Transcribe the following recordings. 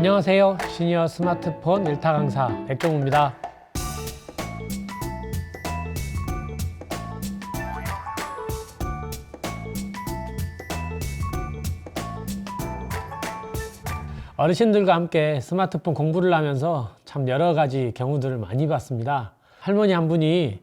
안녕하세요. 시니어 스마트폰 일타 강사 백종우입니다. 어르신들과 함께 스마트폰 공부를 하면서 참 여러 가지 경우들을 많이 봤습니다. 할머니 한 분이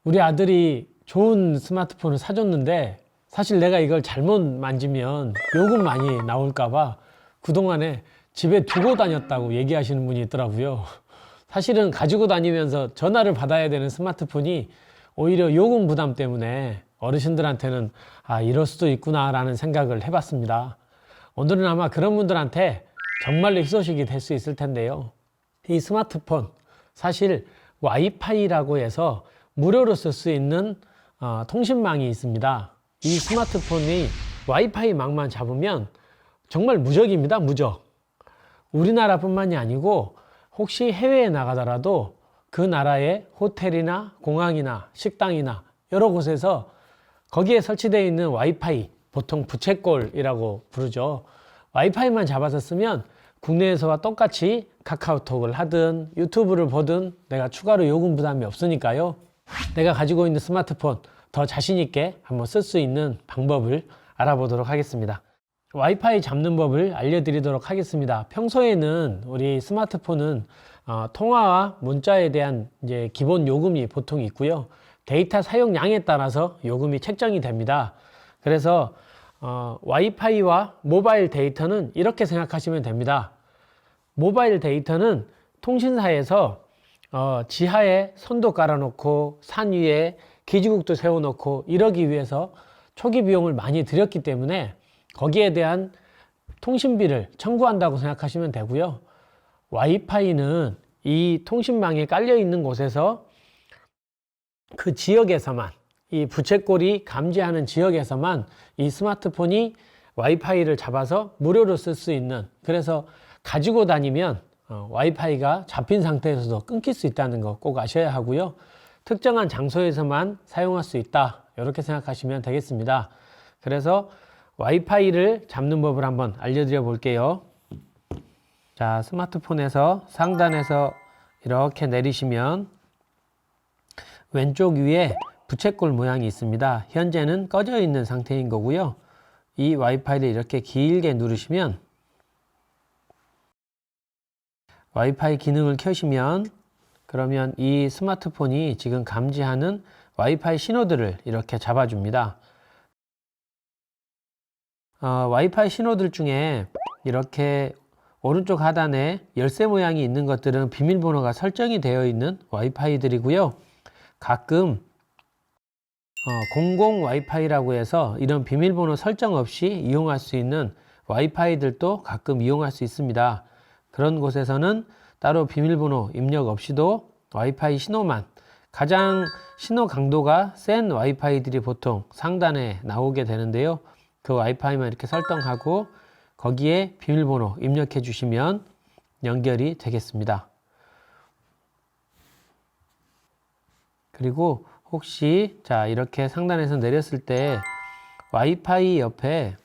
우리 아들이 좋은 스마트폰을 사줬는데 사실 내가 이걸 잘못 만지면 요금 많이 나올까봐 그동안에 집에 두고 다녔다고 얘기하시는 분이 있더라고요. 사실은 가지고 다니면서 전화를 받아야 되는 스마트폰이 오히려 요금 부담 때문에 어르신들한테는 이럴 수도 있구나 라는 생각을 해봤습니다. 오늘은 아마 그런 분들한테 정말로 희소식이 될 수 있을 텐데요. 이 스마트폰 사실 와이파이라고 해서 무료로 쓸 수 있는 통신망이 있습니다. 이 스마트폰이 와이파이 망만 잡으면 정말 무적입니다. 무적. 우리나라뿐만이 아니고 혹시 해외에 나가더라도 그 나라의 호텔이나 공항이나 식당이나 여러 곳에서 거기에 설치되어 있는 와이파이, 보통 부채꼴이라고 부르죠. 와이파이만 잡아서 쓰면 국내에서와 똑같이 카카오톡을 하든 유튜브를 보든 내가 추가로 요금 부담이 없으니까요. 내가 가지고 있는 스마트폰 더 자신 있게 한번 쓸 수 있는 방법을 알아보도록 하겠습니다. 와이파이 잡는 법을 알려드리도록 하겠습니다. 평소에는 우리 스마트폰은 통화와 문자에 대한 이제 기본 요금이 보통 있고요. 데이터 사용량에 따라서 요금이 책정이 됩니다. 그래서 와이파이와 모바일 데이터는 이렇게 생각하시면 됩니다. 모바일 데이터는 통신사에서 지하에 선도 깔아놓고 산 위에 기지국도 세워놓고 이러기 위해서 초기 비용을 많이 들였기 때문에 거기에 대한 통신비를 청구한다고 생각하시면 되고요. 와이파이는 이 통신망에 깔려 있는 곳에서 그 지역에서만, 이 부채꼴이 감지하는 지역에서만 이 스마트폰이 와이파이를 잡아서 무료로 쓸 수 있는, 그래서 가지고 다니면 와이파이가 잡힌 상태에서도 끊길 수 있다는 거 꼭 아셔야 하고요. 특정한 장소에서만 사용할 수 있다, 이렇게 생각하시면 되겠습니다. 그래서 와이파이를 잡는 법을 한번 알려드려 볼게요. 자, 스마트폰에서 상단에서 이렇게 내리시면 왼쪽 위에 부채꼴 모양이 있습니다. 현재는 꺼져 있는 상태인 거고요. 이 와이파이를 이렇게 길게 누르시면 와이파이 기능을 켜시면 그러면 이 스마트폰이 지금 감지하는 와이파이 신호들을 이렇게 잡아줍니다. 와이파이 신호들 중에 이렇게 오른쪽 하단에 열쇠 모양이 있는 것들은 비밀번호가 설정이 되어 있는 와이파이들이고요. 가끔 공공 와이파이라고 해서 이런 비밀번호 설정 없이 이용할 수 있는 와이파이들도 가끔 이용할 수 있습니다. 그런 곳에서는 따로 비밀번호 입력 없이도 와이파이 신호만, 가장 신호 강도가 센 와이파이들이 보통 상단에 나오게 되는데요. 그 와이파이만 이렇게 설정하고 거기에 비밀번호 입력해 주시면 연결이 되겠습니다. 그리고 혹시 이렇게 상단에서 내렸을 때 와이파이 옆에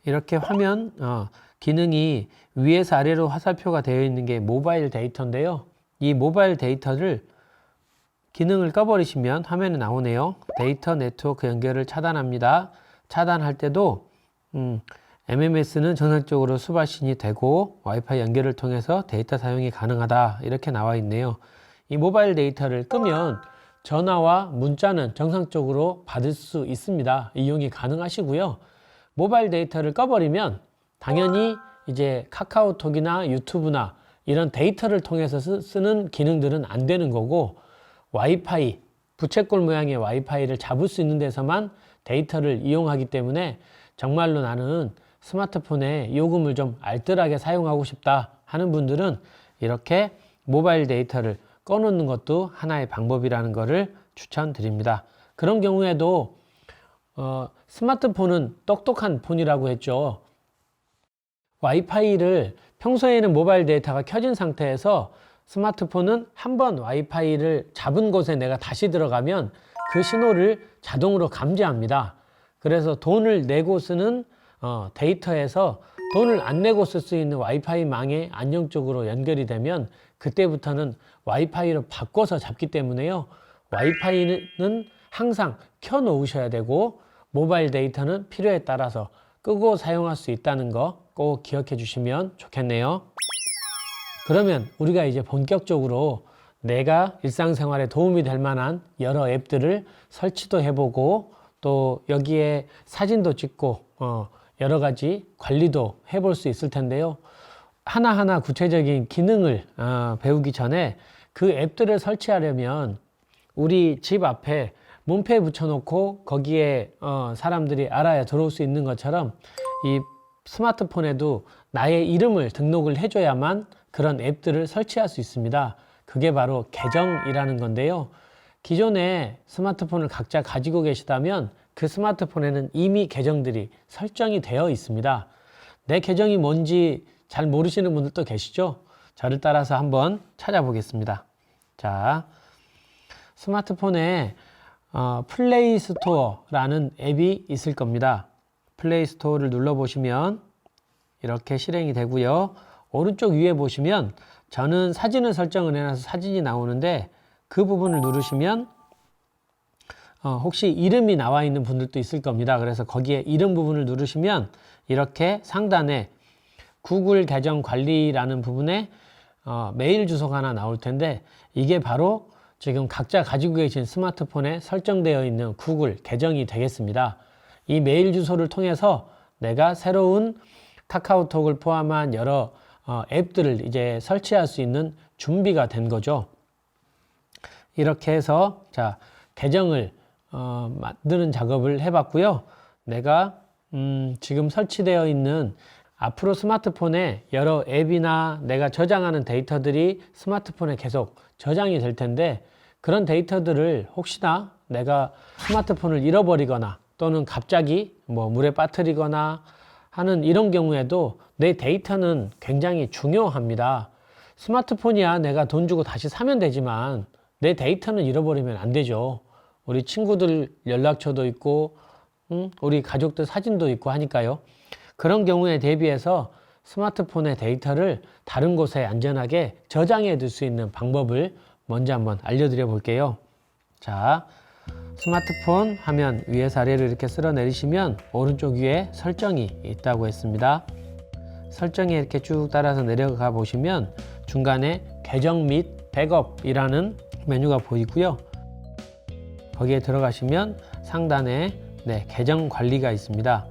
이렇게 화면 기능이 위에서 아래로 화살표가 되어 있는 게 모바일 데이터인데요. 이 모바일 데이터를 기능을 꺼버리시면 화면에 나오네요. 데이터 네트워크 연결을 차단합니다. 차단할 때도 MMS는 정상적으로 수발신이 되고 와이파이 연결을 통해서 데이터 사용이 가능하다, 이렇게 나와 있네요. 이 모바일 데이터를 끄면 전화와 문자는 정상적으로 받을 수 있습니다. 이용이 가능하시고요. 모바일 데이터를 꺼버리면 당연히 이제 카카오톡이나 유튜브나 이런 데이터를 통해서 쓰는 기능들은 안 되는 거고, 와이파이, 부채꼴 모양의 와이파이를 잡을 수 있는 데서만 데이터를 이용하기 때문에 정말로 나는 스마트폰에 요금을 좀 알뜰하게 사용하고 싶다 하는 분들은 이렇게 모바일 데이터를 꺼놓는 것도 하나의 방법이라는 것을 추천드립니다. 그런 경우에도 스마트폰은 똑똑한 폰이라고 했죠. 와이파이를 평소에는 모바일 데이터가 켜진 상태에서 스마트폰은 한번 와이파이를 잡은 곳에 내가 다시 들어가면 그 신호를 자동으로 감지합니다. 그래서 돈을 내고 쓰는 데이터에서 돈을 안 내고 쓸 수 있는 와이파이 망에 안정적으로 연결이 되면 그때부터는 와이파이로 바꿔서 잡기 때문에요. 와이파이는 항상 켜 놓으셔야 되고 모바일 데이터는 필요에 따라서 끄고 사용할 수 있다는 거 꼭 기억해 주시면 좋겠네요. 그러면 우리가 이제 본격적으로 내가 일상생활에 도움이 될 만한 여러 앱들을 설치도 해보고 또 여기에 사진도 찍고 여러 가지 관리도 해볼 수 있을 텐데요. 하나하나 구체적인 기능을 배우기 전에 그 앱들을 설치하려면 우리 집 앞에 문패 붙여놓고 거기에 사람들이 알아야 들어올 수 있는 것처럼 이 스마트폰에도 나의 이름을 등록을 해줘야만 그런 앱들을 설치할 수 있습니다. 그게 바로 계정이라는 건데요. 기존에 스마트폰을 각자 가지고 계시다면 그 스마트폰에는 이미 계정들이 설정이 되어 있습니다. 내 계정이 뭔지 잘 모르시는 분들도 계시죠? 저를 따라서 한번 찾아보겠습니다. 자, 스마트폰에 플레이 스토어라는 앱이 있을 겁니다. 플레이 스토어를 눌러보시면 이렇게 실행이 되고요. 오른쪽 위에 보시면 저는 사진을 설정을 해놔서 사진이 나오는데 그 부분을 누르시면 혹시 이름이 나와 있는 분들도 있을 겁니다. 그래서 거기에 이름 부분을 누르시면 이렇게 상단에 구글 계정 관리라는 부분에 메일 주소가 하나 나올 텐데 이게 바로 지금 각자 가지고 계신 스마트폰에 설정되어 있는 구글 계정이 되겠습니다. 이 메일 주소를 통해서 내가 새로운 카카오톡을 포함한 여러 앱들을 이제 설치할 수 있는 준비가 된 거죠. 이렇게 해서 자 계정을 만드는 작업을 해봤고요. 내가 지금 설치되어 있는 앞으로 스마트폰에 여러 앱이나 내가 저장하는 데이터들이 스마트폰에 계속 저장이 될 텐데 그런 데이터들을 혹시나 내가 스마트폰을 잃어버리거나 또는 갑자기 뭐 물에 빠뜨리거나 하는 이런 경우에도 내 데이터는 굉장히 중요합니다. 스마트폰이야 내가 돈 주고 다시 사면 되지만 내 데이터는 잃어버리면 안 되죠. 우리 친구들 연락처도 있고 우리 가족들 사진도 있고 하니까요. 그런 경우에 대비해서 스마트폰의 데이터를 다른 곳에 안전하게 저장해 둘 수 있는 방법을 먼저 한번 알려드려 볼게요. 자, 스마트폰 화면 위에 사례를 이렇게 쓸어 내리시면 오른쪽 위에 설정이 있다고 했습니다. 설정에 이렇게 쭉 따라서 내려가 보시면 중간에 계정 및 백업이라는 메뉴가 보이고요. 거기에 들어가시면 상단에 계정 관리가 있습니다.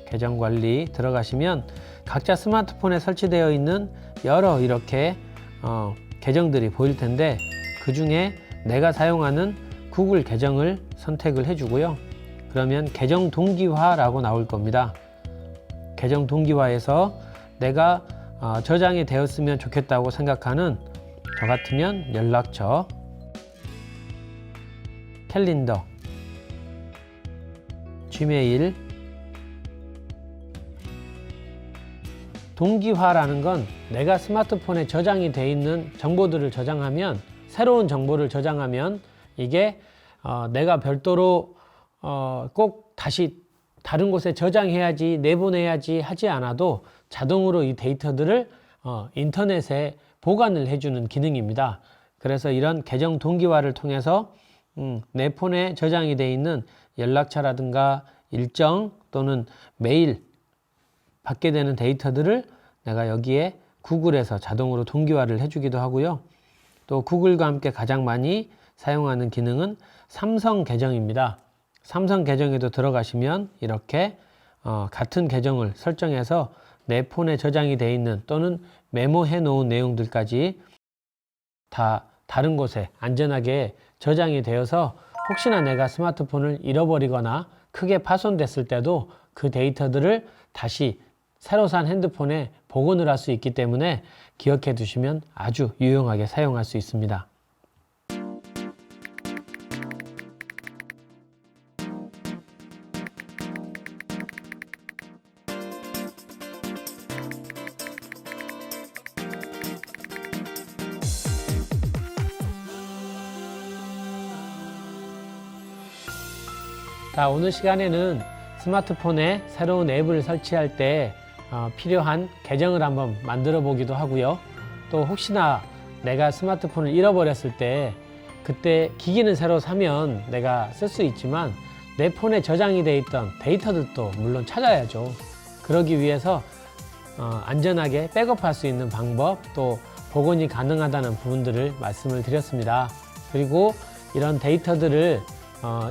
계정 관리 들어가시면 각자 스마트폰에 설치되어 있는 여러 이렇게 계정들이 보일 텐데 그 중에 내가 사용하는 구글 계정을 선택을 해주고요. 그러면 계정 동기화라고 나올 겁니다. 계정 동기화에서 내가 저장이 되었으면 좋겠다고 생각하는 저 같으면 연락처, 캘린더, 지메일, 동기화라는 건 내가 스마트폰에 저장이 되어 있는 정보들을 저장하면 새로운 정보를 저장하면 이게 내가 별도로 꼭 다시 다른 곳에 저장해야지 내보내야지 하지 않아도 자동으로 이 데이터들을 인터넷에 보관을 해주는 기능입니다. 그래서 이런 계정 동기화를 통해서 내 폰에 저장이 되어 있는 연락처라든가 일정 또는 메일 받게 되는 데이터들을 내가 여기에 구글에서 자동으로 동기화를 해주기도 하고요. 또 구글과 함께 가장 많이 사용하는 기능은 삼성 계정입니다. 삼성 계정에도 들어가시면 이렇게 같은 계정을 설정해서 내 폰에 저장이 되어 있는 또는 메모해 놓은 내용들까지 다 다른 곳에 안전하게 저장이 되어서 혹시나 내가 스마트폰을 잃어버리거나 크게 파손됐을 때도 그 데이터들을 다시 새로 산 핸드폰에 복원을 할 수 있기 때문에 기억해 두시면 아주 유용하게 사용할 수 있습니다. 자, 오늘 시간에는 스마트폰에 새로운 앱을 설치할 때 필요한 계정을 한번 만들어 보기도 하고요. 또 혹시나 내가 스마트폰을 잃어버렸을 때 그때 기기는 새로 사면 내가 쓸 수 있지만 내 폰에 저장이 돼 있던 데이터들도 물론 찾아야죠. 그러기 위해서 안전하게 백업할 수 있는 방법, 또 복원이 가능하다는 부분들을 말씀을 드렸습니다. 그리고 이런 데이터들을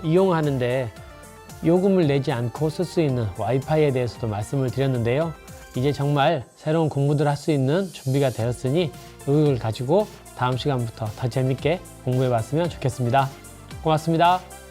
이용하는데 요금을 내지 않고 쓸 수 있는 와이파이에 대해서도 말씀을 드렸는데요. 이제 정말 새로운 공부들 할 수 있는 준비가 되었으니 이걸 가지고 다음 시간부터 더 재밌게 공부해 봤으면 좋겠습니다. 고맙습니다.